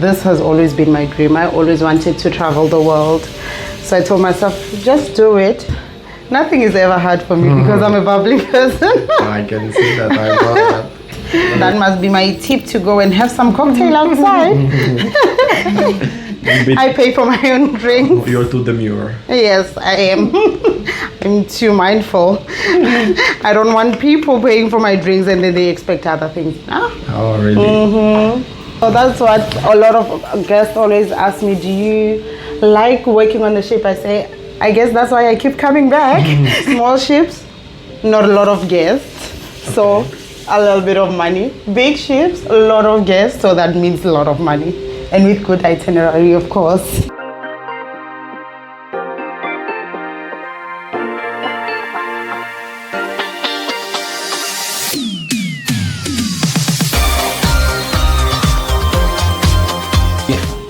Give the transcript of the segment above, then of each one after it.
This has always been my dream. I always wanted to travel the world. So I told myself, just do it. Nothing is ever hard for me because I'm a bubbly person. I can see that. I love that. That must be my tip, to go and have some cocktail outside. I pay for my own drinks. You're too demure. Yes, I am. I'm too mindful. I don't want people paying for my drinks and then they expect other things. No? Oh, really? So that's what a lot of guests always ask me, do you like working on the ship? I say, I guess that's why I keep coming back. Small ships, not a lot of guests. So a little bit of money. Big ships, a lot of guests, so that means a lot of money. And with good itinerary, of course.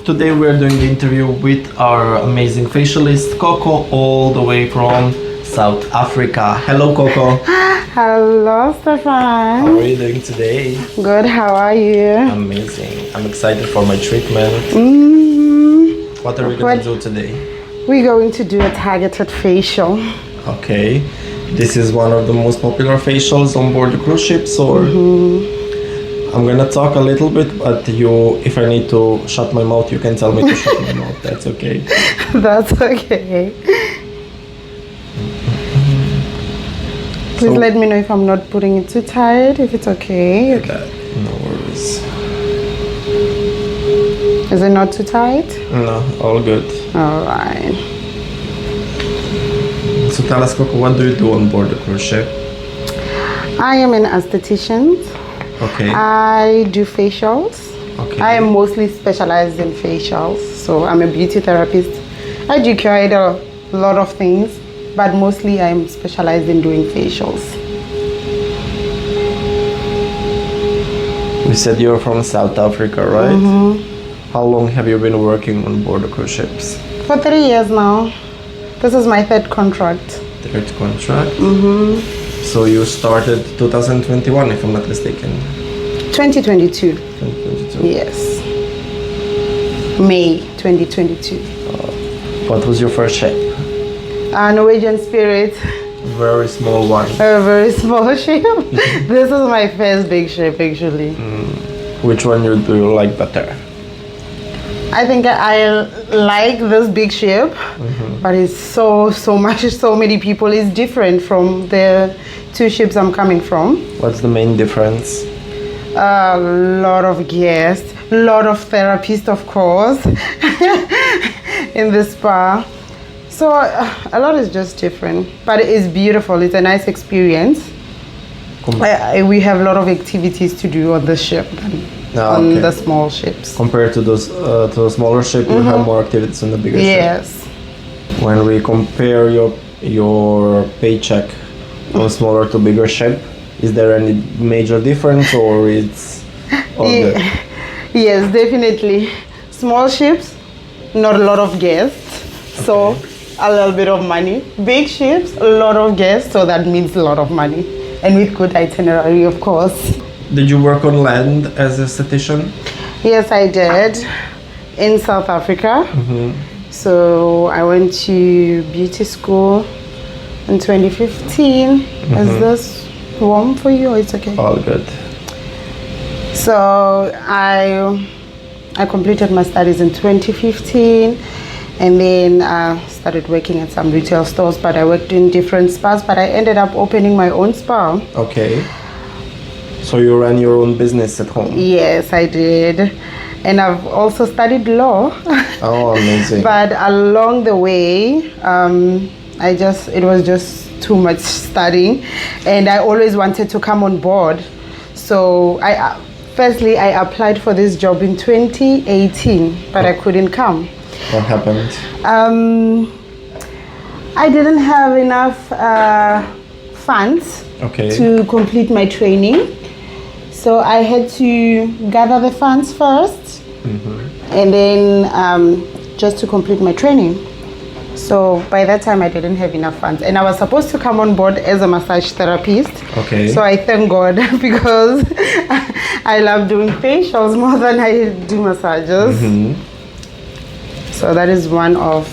Today we're doing the interview with our amazing facialist, Coco, all the way from South Africa. Hello, Coco. Hello, Stefan. How are you doing today? Good, how are you? Amazing. I'm excited for my treatment. What are we going to do today? We're going to do a targeted facial. Okay. This is one of the most popular facials on board the cruise ships, or I'm gonna talk a little bit, but if I need to shut my mouth, you can tell me to shut my mouth. That's okay. That's okay. Please let me know if I'm not putting it too tight, if it's okay. No worries. Is it not too tight? No, all good. All right. So tell us, Coco, what do you do on board the cruise ship? I am an esthetician. Okay. I do facials. Okay. I am mostly specialized in facials. So I'm a beauty therapist. I do quite a lot of things, but mostly I'm specialized in doing facials. You said you're from South Africa, right? How long have you been working on board the cruise ships? For 3 years now. This is my third contract. Third contract? So you started 2021, if I'm not mistaken. 2022. 2022. Yes. May 2022. What was your first ship? Norwegian Spirit. Very small one. A very small ship. This is my first big ship, actually. Which one do you like better? I think I like this big ship, but it's so many people. It's different from the two ships I'm coming from. What's the main difference? A lot of guests, a lot of therapists, of course, in the spa. So a lot is just different, but it is beautiful. It's a nice experience. We have a lot of activities to do on the ship on the small ships. Compared to those to the smaller ship, you have more activities on the bigger ship. Yes. When we compare your paycheck on smaller to bigger ship, is there any major difference, or it's all good? Yes, definitely. Small ships, not a lot of guests, so a little bit of money. Big ships, a lot of guests, so that means a lot of money. And with good itinerary, of course. Did you work on land as a esthetician? Yes, I did, in South Africa. So I went to beauty school in 2015. Is this warm for you, or it's okay? All good. So I completed my studies in 2015, and then started working at some retail stores, but I worked in different spas, but I ended up opening my own spa. Okay. So you ran your own business at home? Yes, I did. And I've also studied law. Oh, amazing. But along the way, it was just too much studying, and I always wanted to come on board. So firstly, I applied for this job in 2018, but I couldn't come. What happened? I didn't have enough funds to complete my training. So I had to gather the funds first, and then just to complete my training. So by that time, I didn't have enough funds, and I was supposed to come on board as a massage therapist. Okay. So I thank God because I love doing facials more than I do massages. So that is one of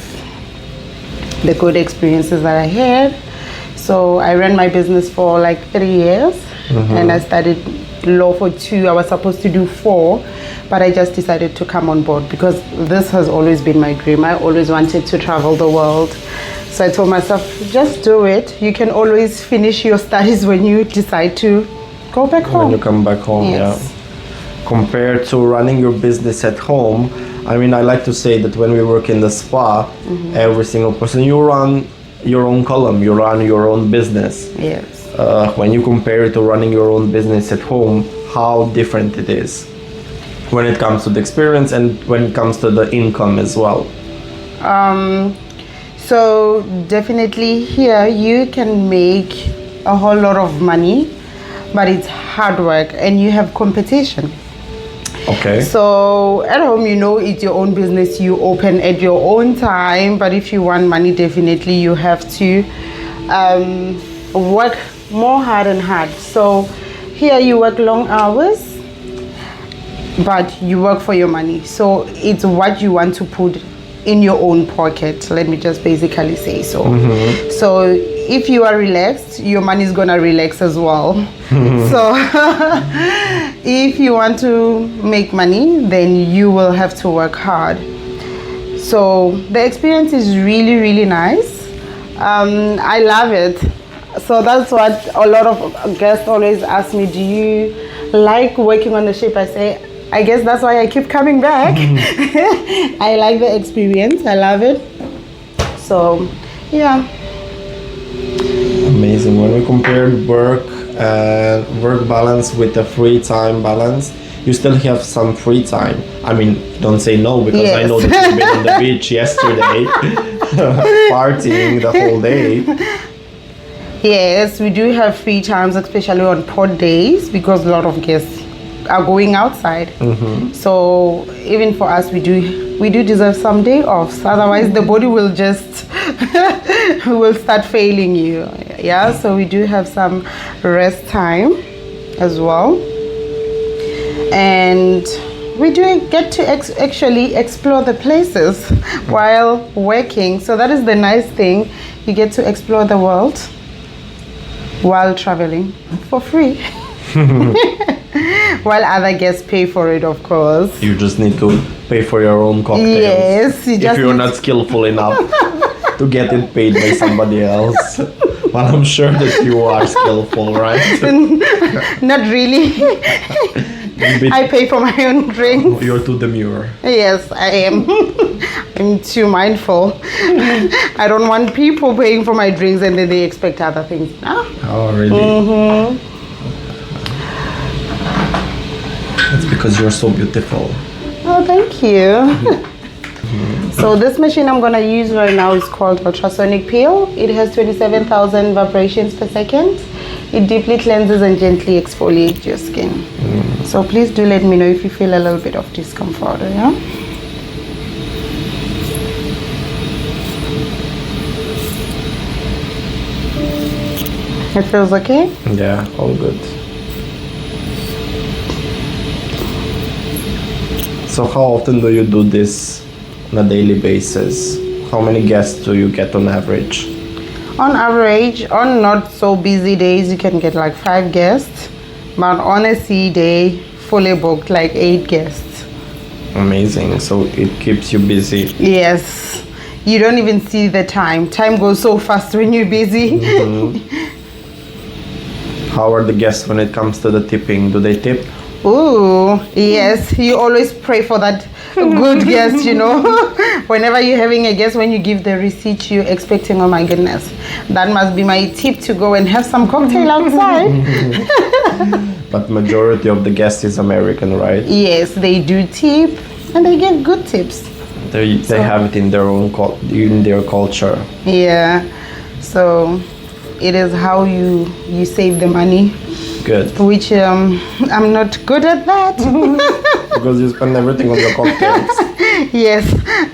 the good experiences that I had. So I ran my business for like 3 years, and I studied law for 2. I was supposed to do 4, but I just decided to come on board because this has always been my dream. I always wanted to travel the world. So I told myself, just do it. You can always finish your studies when you decide to go back home. When you come back home, Yes. yeah. Compared to running your business at home, I mean, I like to say that when we work in the spa, every single person, you run your own column, you run your own business. Yes. When you compare it to running your own business at home, how different it is when it comes to the experience and when it comes to the income as well. So definitely here you can make a whole lot of money, but it's hard work and you have competition. Okay. So at home, you know, it's your own business, you open at your own time, but if you want money, definitely you have to work more hard and hard. So here you work long hours, but you work for your money. So it's what you want to put in your own pocket, let me just basically say so. So if you are relaxed, your money is gonna relax as well. So if you want to make money, then you will have to work hard. So the experience is really, really nice. I love it. So that's what a lot of guests always ask me, do you like working on the ship? I say, I guess that's why I keep coming back. I like the experience. I love it. So, yeah. Amazing. When we compared work balance with the free time balance, you still have some free time. I mean, don't say no, because I know that you've been on the beach yesterday, partying the whole day. Yes, we do have free times, especially on port days, because a lot of guests are going outside. So even for us, we do deserve some day offs. Otherwise, the body will just will start failing you. Yeah, so we do have some rest time as well, and we do get to actually explore the places while working. So that is the nice thing. You get to explore the world while traveling for free. While other guests pay for it, of course. You just need to pay for your own cocktails. Yes, if you're not skillful enough to get it paid by somebody else. Well, I'm sure that you are skillful, right? Not really. I pay for my own drinks. You're too demure. Yes, I am. I'm too mindful. I don't want people paying for my drinks and then they expect other things. No? Oh, really? It's because you're so beautiful. Oh, thank you. So this machine I'm gonna use right now is called ultrasonic peel. It has 27,000 vibrations per second. It deeply cleanses and gently exfoliates your skin. So please do let me know if you feel a little bit of discomfort, yeah? It feels okay? Yeah, all good. So how often do you do this on a daily basis? How many guests do you get on average? On average, on not so busy days, you can get like 5 guests. But on a sea day, fully booked, like 8 guests. Amazing. So it keeps you busy. Yes. You don't even see the time. Time goes so fast when you're busy. How are the guests when it comes to the tipping? Do they tip? Ooh, yes. You always pray for that good guest, you know. Whenever you're having a guest, when you give the receipt, you're expecting, oh my goodness, that must be my tip to go and have some cocktail outside. But majority of the guests is American, right? Yes, they do tip and they give good tips. They have it in their own in their culture. Yeah. So it is how you save the money. Good. Which I'm not good at that. Because you spend everything on your cocktails. Yes,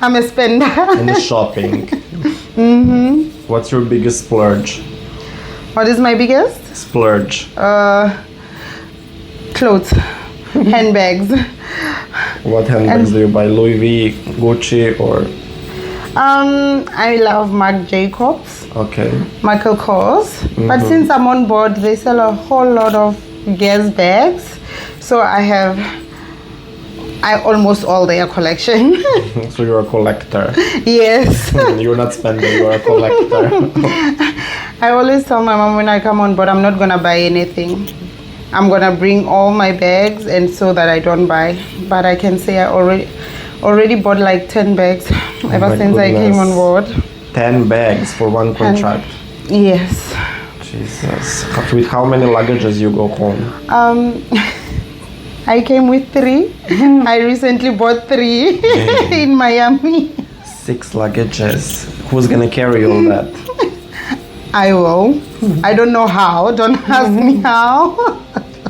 I'm a spender. And the shopping. What's your biggest splurge? What is my biggest? Splurge. Clothes, handbags. What handbags do you buy? Louis V, Gucci, or? I love Marc Jacobs, Okay. Michael Kors. But since I'm on board, they sell a whole lot of Guess bags. So I almost all their collection. So you're a collector. Yes. You're not spending, you're a collector. I always tell my mom when I come on board, I'm not gonna buy anything. I'm gonna bring all my bags, and so that I don't buy. But I can say I already bought like 10 bags ever since I came on board. 10 bags for one contract. Yes. Jesus. With how many luggages you go home? I came with 3. I recently bought 3 in Miami. 6 luggages. Who's gonna carry all that? I will. I don't know how. Don't ask me how.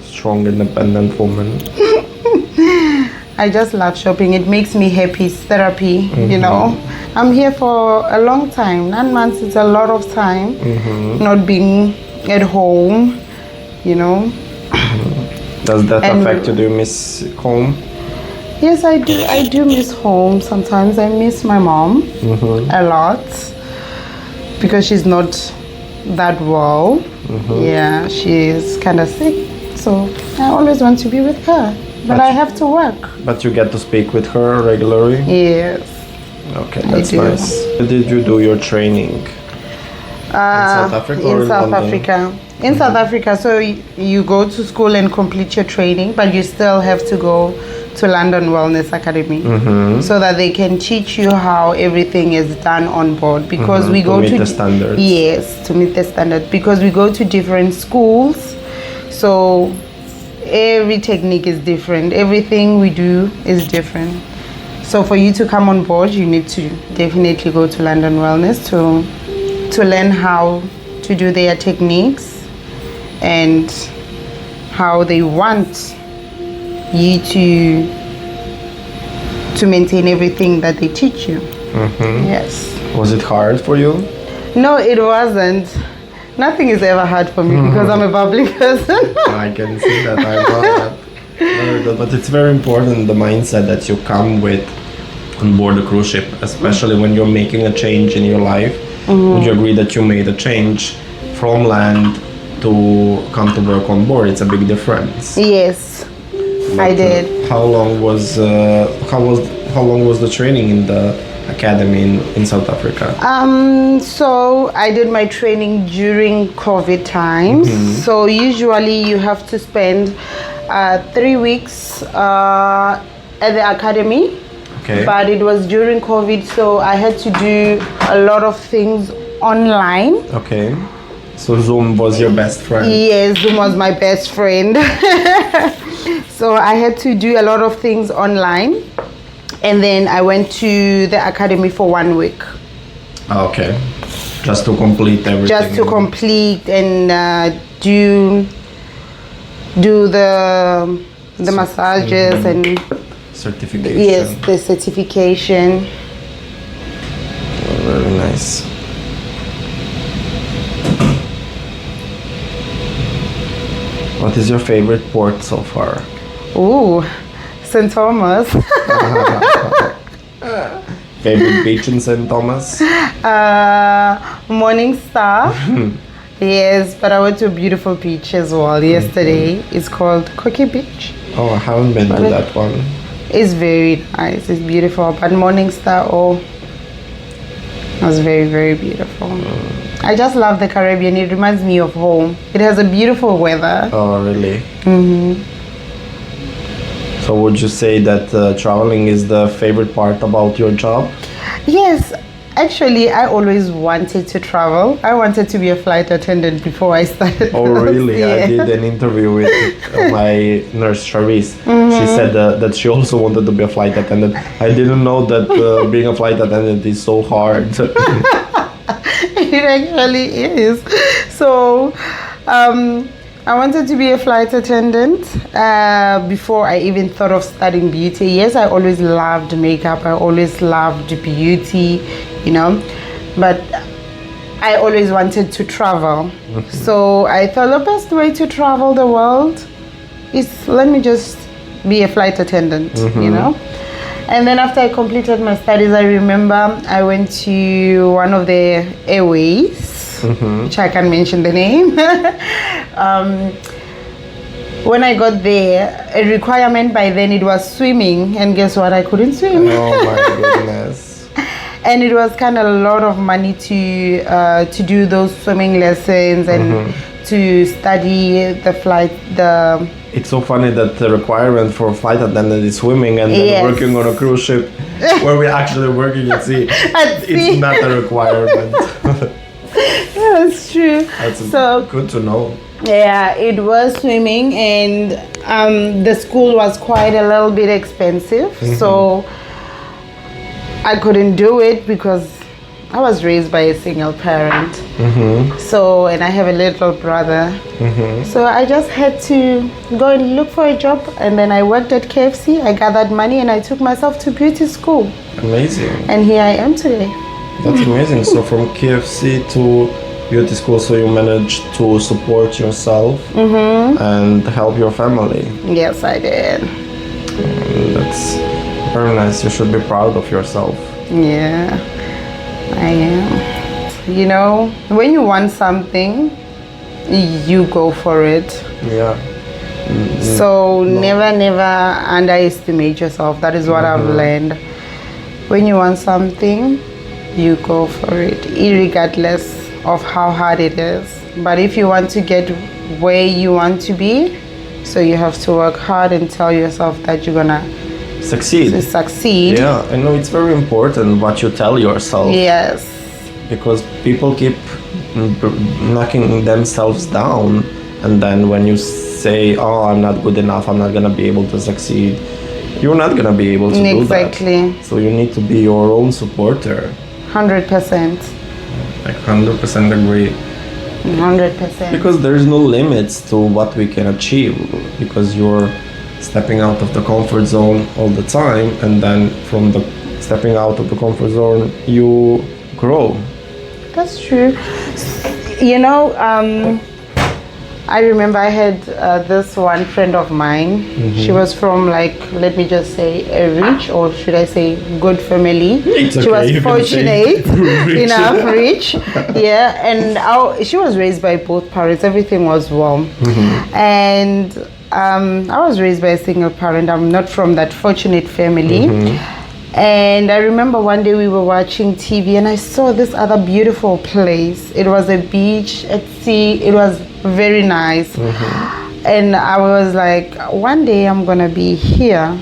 Strong, independent woman. I just love shopping. It makes me happy. It's therapy, you know. I'm here for a long time. 9 months is a lot of time. Not being at home, you know. Does that affect you? Do you miss home? Yes, I do. I do miss home. Sometimes I miss my mom a lot because she's not that well. Yeah, she's kind of sick. So I always want to be with her. But I have to work. But you get to speak with her regularly? Yes. Okay, that's do. nice. Where did you do your training? In South Africa or In South London? Africa. In South Africa, so you go to school and complete your training, but you still have to go to London Wellness Academy so that they can teach you how everything is done on board. Because we go to meet the standards. Yes, to meet the standard. Because we go to different schools, so every technique is different. Everything we do is different. So for you to come on board, you need to definitely go to London Wellness to learn how to do their techniques and how they want you to maintain everything that they teach you. Yes. Was it hard for you? No, it wasn't. Nothing is ever hard for me because I'm a bubbly person. I can see that. I know that. Very good. But it's very important, the mindset that you come with on board a cruise ship, especially when you're making a change in your life. Would you agree that you made a change from land to come to work on board? It's a big difference. Yes, I did. How long was the training in the academy in South Africa? So I did my training during COVID times. So usually you have to spend 3 weeks at the academy. Okay. But it was during COVID, so I had to do a lot of things online. Okay. So Zoom was your best friend? Yes, Zoom was my best friend. So I had to do a lot of things online. And then I went to the academy for 1 week. Okay. Just to complete everything. Just to complete and do the massages and certification. yes, the certification. Oh, very nice. What is your favorite port so far? Ooh, St. Thomas. Favorite beach in St. Thomas? Morning Star. Yes, but I went to a beautiful beach as well yesterday. It's called Coco Beach. Oh, I haven't been to that one. It's very nice. It's beautiful. But Morning Star, oh, it was very, very beautiful. I just love the Caribbean. It reminds me of home. It has a beautiful weather. Oh, really? So would you say that traveling is the favorite part about your job? Yes, actually, I always wanted to travel. I wanted to be a flight attendant before I started. Oh, really? Yeah. I did an interview with my nurse, Charisse. She said that she also wanted to be a flight attendant. I didn't know that being a flight attendant is so hard. It actually is. So, I wanted to be a flight attendant before I even thought of studying beauty. Yes, I always loved makeup. I always loved beauty, you know. but I always wanted to travel. So I thought the best way to travel the world is let me just be a flight attendant, you know. And then after I completed my studies, I remember I went to one of the airways, which I can't mention the name. When I got there, a requirement by then it was swimming, and guess what? I couldn't swim. Oh my goodness. And it was kind of a lot of money to do those swimming lessons and to study the flight. It's so funny that the requirement for a flight attendant is swimming, and then working on a cruise ship where we're actually working at sea. It's not a requirement. Yeah, that's true. That's so good to know. Yeah, it was swimming, and the school was quite a little bit expensive, so I couldn't do it because I was raised by a single parent. So, and I have a little brother. So I just had to go and look for a job, and then I worked at KFC. I gathered money and I took myself to beauty school. Amazing. And here I am today. That's amazing. So from KFC to beauty school, so you managed to support yourself and help your family. Yes, I did. That's very nice. You should be proud of yourself. Yeah, I am. You know, when you want something, you go for it. Yeah. So never underestimate yourself. That is what I've learned. When you want something, you go for it, irregardless of how hard it is. But if you want to get where you want to be, so you have to work hard and tell yourself that you're gonna succeed. Yeah, I know it's very important what you tell yourself. Yes. Because people keep knocking themselves down, and then when you say, "Oh, I'm not good enough, I'm not gonna be able to succeed," you're not gonna be able to do that. Exactly. So you need to be your own supporter. 100%. I 100% agree. 100%. Because there's no limits to what we can achieve, because you're stepping out of the comfort zone all the time, and then from the stepping out of the comfort zone you grow. That's true. You know, I remember I had this one friend of mine. She was from, like, let me just say, a rich, or should I say good family. It's she okay, was fortunate enough, rich. Yeah, and she was raised by both parents. Everything was warm. And I was raised by a single parent. I'm not from that fortunate family. And I remember one day we were watching TV and I saw this other beautiful place. It was a beach at sea. It was very nice. And I was like, one day I'm gonna be here.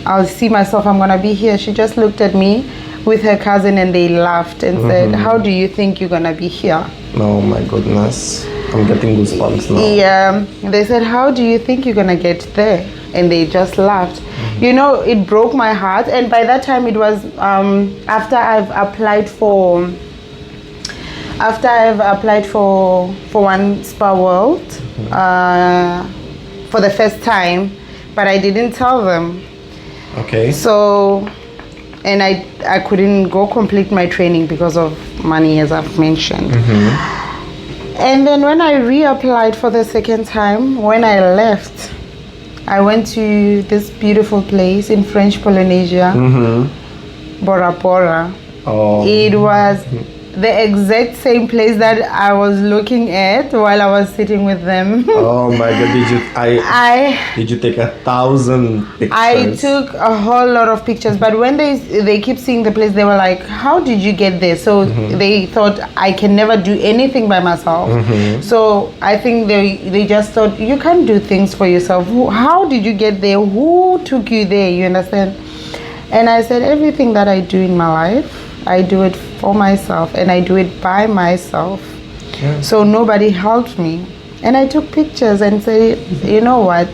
I'll see myself, I'm gonna be here. She just looked at me with her cousin and they laughed and said, how do you think you're gonna be here? Oh my goodness, I'm getting goosebumps now. Yeah, they said, how do you think you're gonna get there? And they just laughed. You know, it broke my heart. And by that time it was after I've applied for one Spa World for the first time, but I didn't tell them. Okay. So, and I couldn't go complete my training because of money, as I've mentioned. And then when I reapplied for the second time, when I left, I went to this beautiful place in French Polynesia, Bora Bora. Oh. It was the exact same place that I was looking at while I was sitting with them. Oh my God! Did you take 1,000 pictures? I took a whole lot of pictures, but when they keep seeing the place, they were like, "How did you get there?" So they thought I can never do anything by myself. So I think they just thought you can't do things for yourself. How did you get there? Who took you there? You understand? And I said, everything that I do in my life, I do it for myself and I do it by myself. Yeah. So nobody helped me. And I took pictures and said, you know what?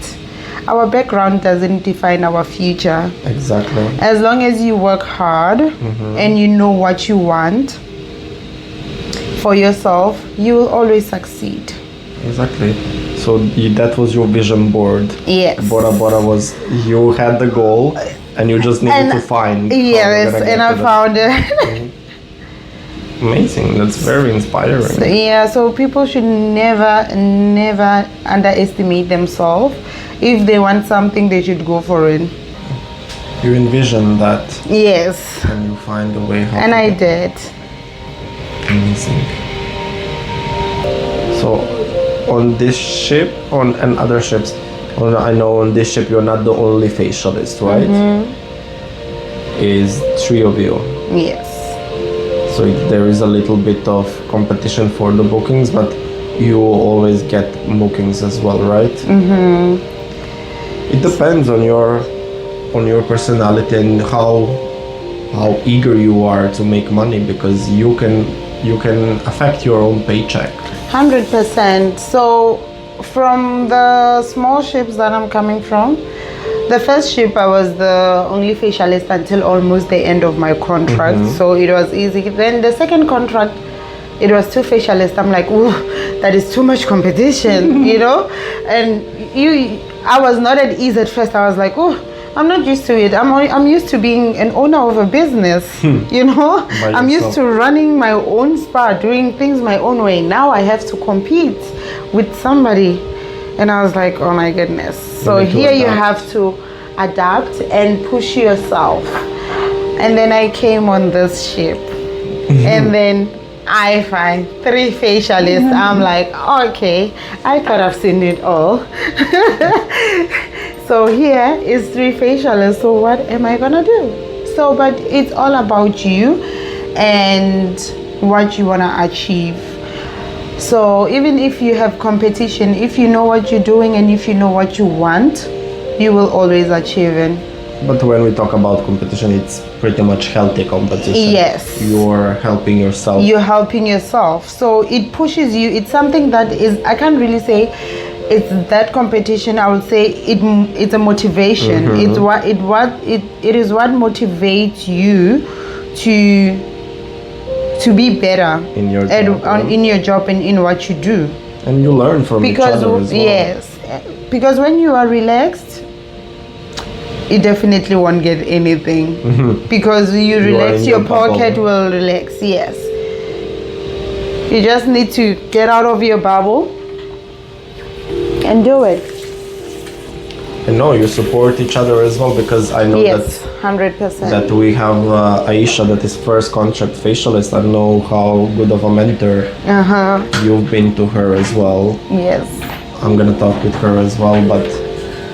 Our background doesn't define our future. Exactly. As long as you work hard and you know what you want for yourself, you will always succeed. Exactly. So that was your vision board. Yes. Bora Bora was, you had the goal and you just needed to find. Yes, and I found it. Amazing. That's very inspiring. So people should never underestimate themselves. If they want something, they should go for it. You envision that. Yes. And you find a way how. And I did. Amazing. So, on this ship, and other ships, I know on this ship you're not the only facialist, right? Is 3 of you. Yes. So there is a little bit of competition for the bookings, but you always get bookings as well, right? It depends on your personality and how eager you are to make money, because you can affect your own paycheck. 100%. So from the small ships that I'm coming from, the first ship I was the only facialist until almost the end of my contract, so it was easy. Then the second contract, it was 2 facialists. I'm like, ooh, that is too much competition, you know. And I was not at ease at first. I was like, oh, I'm not used to it. I'm used to being an owner of a business, you know. I'm used to running my own spa, doing things my own way. Now I have to compete with somebody, and I was like, oh my goodness. So here you have to adapt and push yourself. And then I came on this ship, and then I find 3 facialists. I'm like, okay, I thought I've seen it all. So here is 3 facialists. So what am I gonna do? So, but it's all about you and what you wanna achieve. So even if you have competition, if you know what you're doing and if you know what you want, you will always achieve it. But when we talk about competition, it's pretty much healthy competition. Yes. You're helping yourself. You're helping yourself. So it pushes you. It's something that is, I can't really say it's that competition. I would say it's a motivation. It is what motivates you to be better in your job, in your job and in what you do. And you learn from each other as well. Yes, because when you are relaxed, you definitely won't get anything. Because you relax, your pocket will relax. Yes, you just need to get out of your bubble and do it. And no, you support each other as well, because I know yes, 100%. that we have Aisha, that is first contract facialist. I know how good of a mentor you've been to her as well. Yes. I'm gonna talk with her as well, but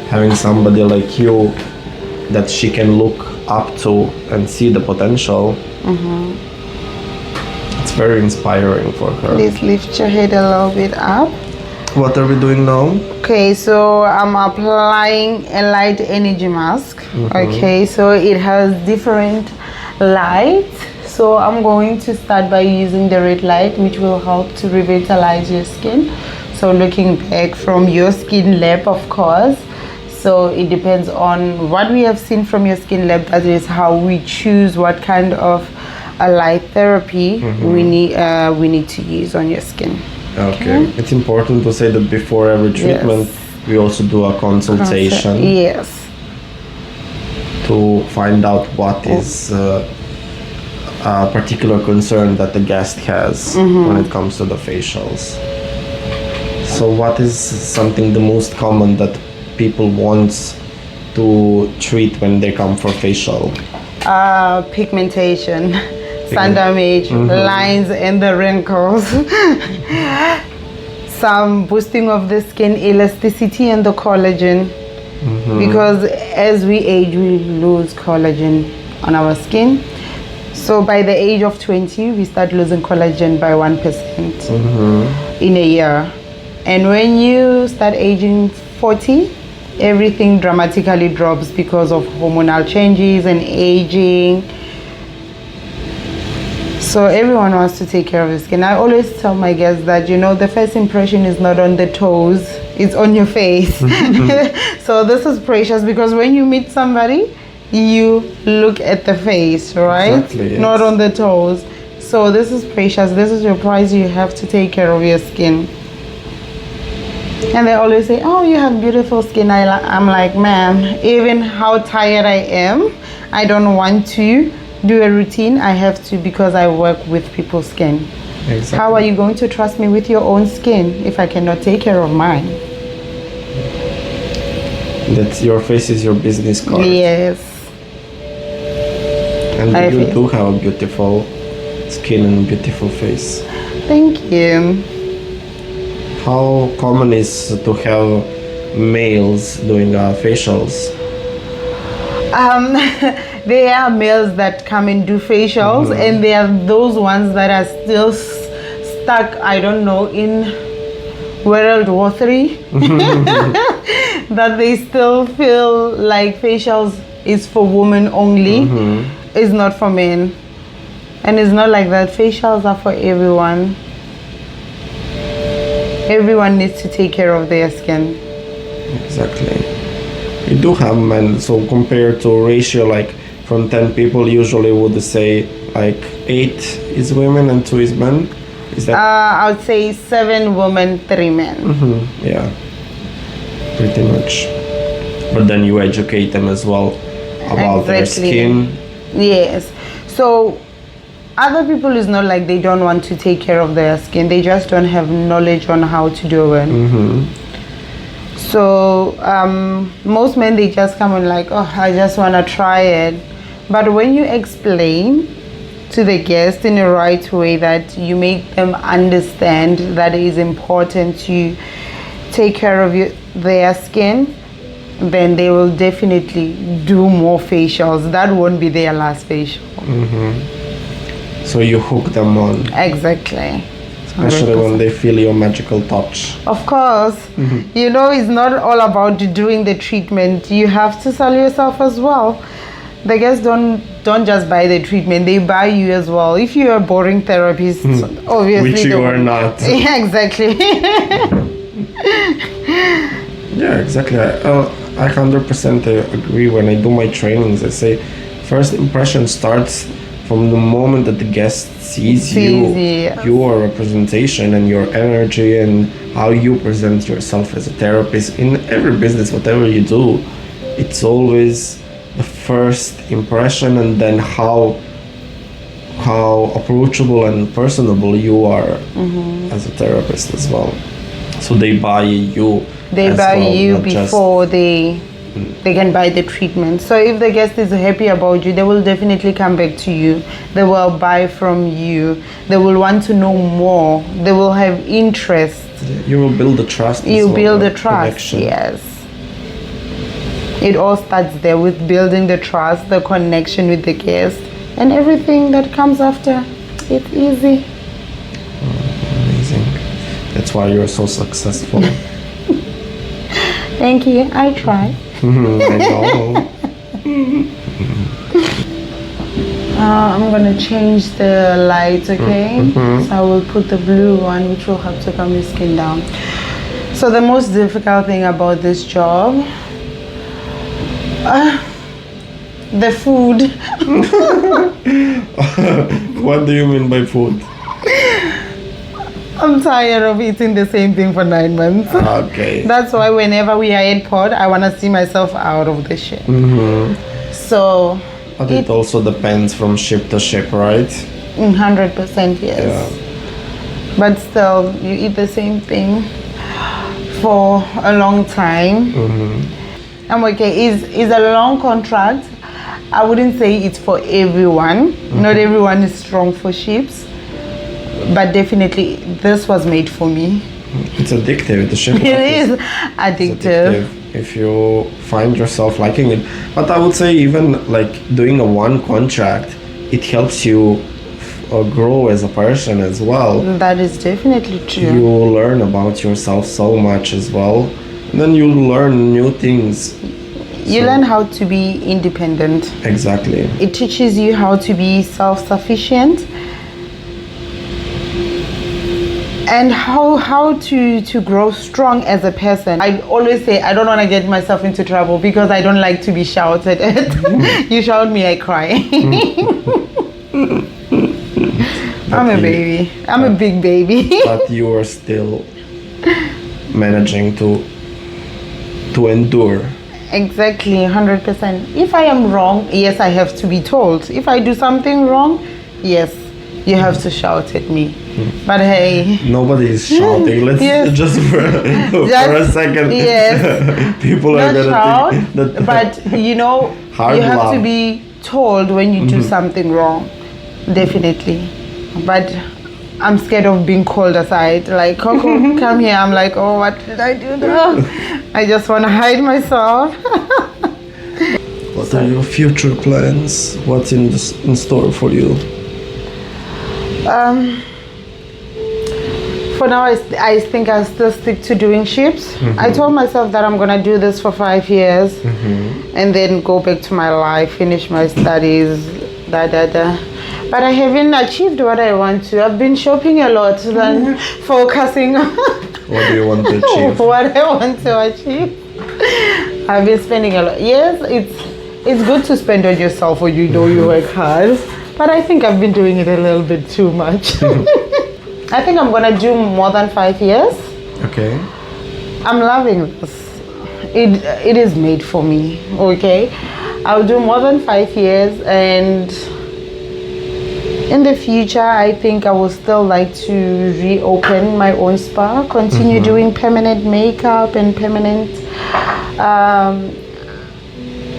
having somebody like you that she can look up to and see the potential, it's very inspiring for her. Please lift your head a little bit up. What are we doing now? Okay, so I'm applying a light energy mask. Okay, so it has different lights. So I'm going to start by using the red light, which will help to revitalize your skin. So looking back from your skin lab, of course. So it depends on what we have seen from your skin lab. That is how we choose what kind of a light therapy we need to use on your skin. Okay. It's important to say that before every treatment, we also do a consultation. Yes. To find out what is a particular concern that the guest has when it comes to the facials. So what is something the most common that people want to treat when they come for facial? Pigmentation. Sun damage, lines and the wrinkles, some boosting of the skin elasticity and the collagen, because as we age we lose collagen on our skin. So by the age of 20 we start losing collagen by 1% in a year, and when you start aging 40, everything dramatically drops because of hormonal changes and aging. So everyone wants to take care of the skin. I always tell my guests that, you know, the first impression is not on the toes, it's on your face. So this is precious, because when you meet somebody, you look at the face, right? Exactly, yes. Not on the toes. So this is precious. This is your prize. You have to take care of your skin. And they always say, oh, you have beautiful skin. I'm like, ma'am, even how tired I am, I don't want to do a routine, I have to, because I work with people's skin. Exactly. How are you going to trust me with your own skin if I cannot take care of mine? That your face is your business card. Yes. And My you face. do have a beautiful skin and beautiful face. Thank you. How common is to have males doing facials? There are males that come and do facials, and there are those ones that are still stuck, I don't know, in World War III. That they still feel like facials is for women only, it's not for men. And it's not like that. Facials are for everyone. Everyone needs to take care of their skin. Exactly. You do have men, so compared to ratio, like from 10 people, usually would say like 8 is women and 2 is men. Is that? I would say 7 women, 3 men. Yeah, pretty much. But then you educate them as well about their Exactly. skin. Yes. So other people is not like they don't want to take care of their skin. They just don't have knowledge on how to do it. So most men, they just come and like, oh, I just want to try it. But when you explain to the guest in a right way, that you make them understand that it is important to take care of their skin, then they will definitely do more facials. That won't be their last facial. So you hook them on, Exactly. especially when they feel your magical touch. Of course, you know, it's not all about doing the treatment. You have to sell yourself as well. The guests don't just buy the treatment; they buy you as well. If you're a boring therapist, obviously Which you are not. Yeah, exactly. Yeah, exactly. I 100% agree. When I do my trainings, I say first impression starts from the moment that the guest sees you, yes. your representation and your energy and how you present yourself as a therapist in every business, whatever you do. It's always the first impression, and then how approachable and personable you are as a therapist as well. So they buy you. They as buy well, you not just- before they can buy the treatment. So if the guest is happy about you, they will definitely come back to you. They will buy from you. They will want to know more. They will have interest. You will build the trust. as You well, build the the trust. connection. Yes. It all starts there with building the trust, the connection with the guest, and everything that comes after. It's easy. Amazing. That's why you're so successful. Thank you. I try. I know. I'm gonna change the light, okay? So I will put the blue one, which will help to calm your skin down. So the most difficult thing about this job, the food. What do you mean by food? I'm tired of eating the same thing for 9 months. Okay. That's why whenever we are in pod, I wanna see myself out of the ship. So But it also depends from ship to ship, right? 100% yes. Yeah. But still, you eat the same thing for a long time. I'm okay. Is a long contract. I wouldn't say it's for everyone. Not everyone is strong for ships, but definitely this was made for me. It's addictive. The ship It life is is addictive. if you find yourself liking it. But I would say even like doing a one contract, it helps you grow as a person as well. That is definitely true. You learn about yourself so much as well. And then you learn new things. You learn how to be independent. Exactly. It teaches you how to be self-sufficient and how to grow strong as a person. I always say I don't want to get myself into trouble because I don't like to be shouted at. You shout me, I cry. I'm a baby. I'm a big baby. But you are still managing to endure. Exactly, 100%. If I am wrong, yes, I have to be told. If I do something wrong, yes, you have to shout at me. But hey, Nobody is shouting. Let's Yes. just for a second. Yes. People are not gonna shout, think that. but you know, Hard you have to love. be told when you do something wrong. Definitely. But I'm scared of being called aside. Like, Coco, come here. I'm like, oh, what did I do now? I just want to hide myself. What are your future plans? What's in store for you? For now, I think I'll still stick to doing ships. I told myself that I'm going to do this for 5 years and then go back to my life, finish my studies, But I haven't achieved what I want to. I've been shopping a lot than focusing on What do you want to achieve? what I want to achieve. I've been spending a lot. Yes, it's good to spend on yourself when you know you work hard. But I think I've been doing it a little bit too much. I think I'm gonna do more than 5 years. Okay. I'm loving this. It is made for me. Okay, I'll do more than 5 years, and in the future, I think I would still like to reopen my own spa, continue doing permanent makeup and permanent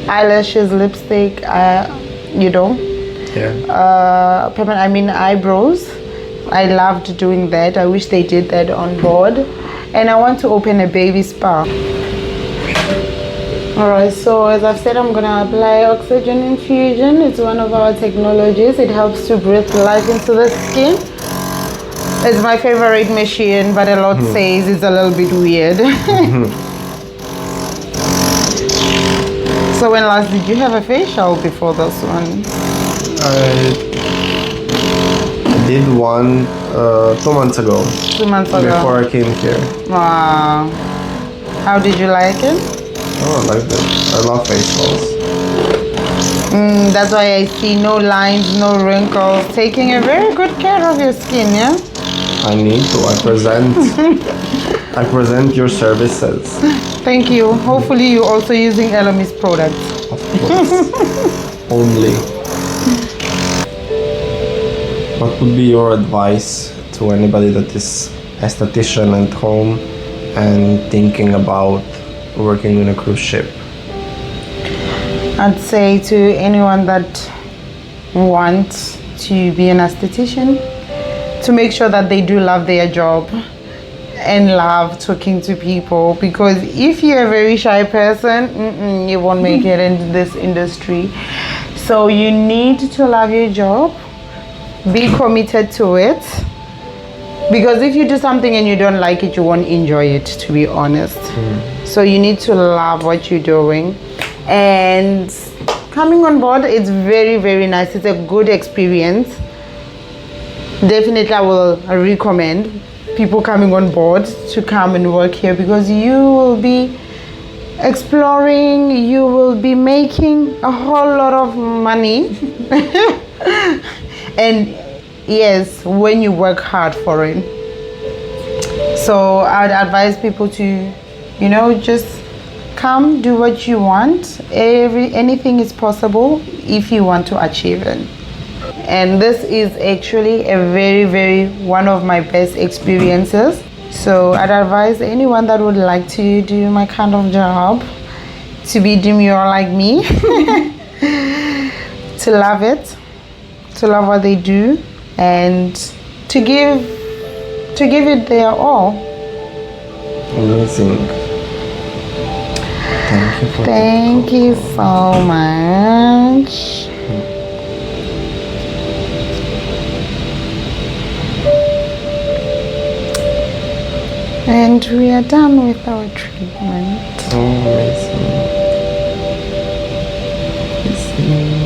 eyelashes, lipstick, Yeah. eyebrows. I loved doing that. I wish they did that on board. And I want to open a baby spa. Alright, so as I've said, I'm gonna apply oxygen infusion. It's one of our technologies. It helps to breathe life into the skin. It's my favorite machine, but a lot says it's a little bit weird. So when last did you have a facial before this one? I did one 2 months ago. 2 months ago. Before I came here. Wow. How did you like it? Oh, I like that. I love facials. That's why I see no lines, no wrinkles. Taking a very good care of your skin, yeah? I need to. I present your services. Thank you. Hopefully you're also using Elemis products. Of course. Only. What would be your advice to anybody that is esthetician at home and thinking about working in a cruise ship? I'd say to anyone that wants to be an esthetician, to make sure that they do love their job and love talking to people, because if you're a very shy person, you won't make it in this industry. So you need to love your job, be committed to it, because if you do something and you don't like it, you won't enjoy it, to be honest. So you need to love what you're doing. And coming on board, it's very, very nice. It's a good experience. Definitely I will recommend people coming on board to come and work here, because you will be exploring, you will be making a whole lot of money. And yes, when you work hard for it. So I'd advise people to, just come, do what you want. Anything is possible if you want to achieve it. And this is actually a very, very one of my best experiences. So I'd advise anyone that would like to do my kind of job to be demure like me, to love it, to love what they do, and to give it their all. Amazing. Thank you for Thank you so much. And we are done with our treatment. Oh, amazing.